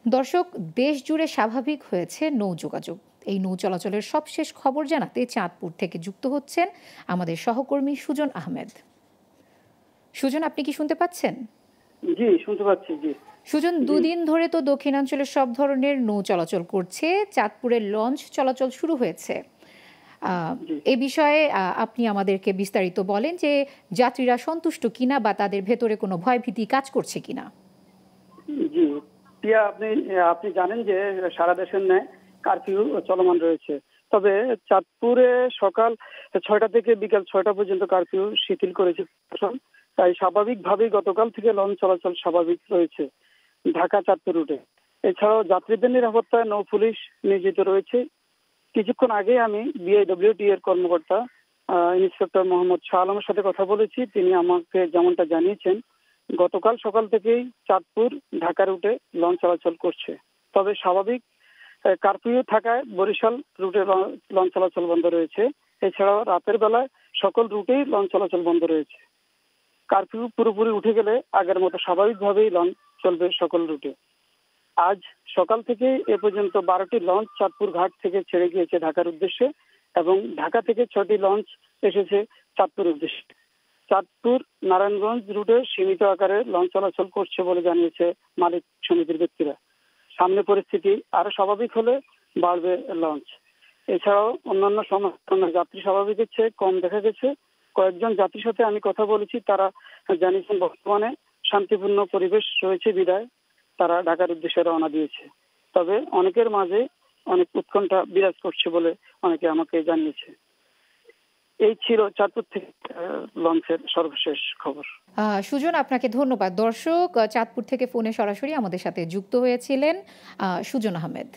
দর্শক, দেশ জুড়ে স্বাভাবিক হয়েছে নৌ যোগাযোগ। এই নৌ চলাচলের সবশেষ খবর জানাতে চাঁদপুর থেকে যুক্ত হচ্ছেন আমাদের সহকর্মী সুজন আহমেদ। সুজন, আপনি কি শুনতে পাচ্ছেন? জি, শুনতে পাচ্ছি। জি, সুজন, জি, দুদিন ধরে তো দক্ষিণাঞ্চলের সব ধরনের নৌ চলাচল করছে। চাঁদপুরের লঞ্চ চলাচল শুরু হয়েছে। আহ, জি, এ বিষয়ে আপনি আমাদেরকে বিস্তারিত বলেন যে যাত্রীরা সন্তুষ্ট কিনা বা তাদের ভেতরে কোনো ভয়ভীতি কাজ করছে কিনা। জি। প্রিয়া, আপনি আপনি জানেন যে সারা দেশের ন্যায় কারফিউ চলমান রয়েছে। তবে চাঁদপুরে সকাল ৬টা থেকে বিকাল ৬টা পর্যন্ত কারফিউ শিথিল করেছে প্রশাসন। তাই স্বাভাবিকভাবেই গতকাল থেকে লঞ্চ চলাচল স্বাভাবিক রয়েছে ঢাকা চাঁদপুর রুটে। এছাড়াও যাত্রীদের নিরাপত্তায় নৌ পুলিশ নিয়োজিত রয়েছে। কিছুক্ষণ আগে আমি বিআইডব্লিউটি এর কর্মকর্তা ইন্সপেক্টর মোহাম্মদ শাহ আলমের সাথে কথা বলেছি। তিনি আমাকে যেমনটা জানিয়েছেন, গতকাল সকাল থেকেই চাঁদপুর ঢাকা রুটে লঞ্চ চলাচল করছে। তবে স্বাভাবিক কারফিউ থাকায় বরিশাল রুটে লঞ্চ চলাচল বন্ধ রয়েছে। এছাড়াও রাতের বেলায় সকল রুটেই লঞ্চ চলাচল বন্ধ রয়েছে। কারফিউ পুরোপুরি উঠে গেলে আগের মতো স্বাভাবিকভাবেই লঞ্চ চলবে সকল রুটে। আজ সকাল থেকে এ পর্যন্ত 12টি লঞ্চ চাঁদপুর ঘাট থেকে ছেড়ে গিয়েছে ঢাকার উদ্দেশ্যে এবং ঢাকা থেকে 6টি লঞ্চ এসেছে চাঁদপুর উদ্দেশ্যে। চাঁদপুর নারায়ণগঞ্জ রুটে সীমিত আকারে লঞ্চ চলাচল করছে বলে জানিয়েছে মালিক সমিতির ব্যক্তিরা। সামনে পরিস্থিতি আরো স্বাভাবিক হলে বাড়বে লঞ্চ। এছাড়াও অন্যান্য সমস্যা যাত্রী স্বাভাবিকের চেয়ে কম দেখা গেছে। কয়েকজন যাত্রীর সাথে আমি কথা বলেছি, তারা জানিয়েছেন বর্তমানে শান্তিপূর্ণ পরিবেশ রয়েছে বিধায় তারা ঢাকার উদ্দেশ্যে রওনা দিয়েছে। তবে অনেকের মাঝে অনেক উৎকণ্ঠা বিরাজ করছে বলে অনেকে আমাকে জানিয়েছে। এই ছিল চাঁদপুর থেকে লঞ্চের সর্বশেষ খবর। সুজন, আপনাকে ধন্যবাদ। দর্শক, চাঁদপুর থেকে ফোনে সরাসরি আমাদের সাথে যুক্ত হয়েছিলেন সুজন আহমেদ।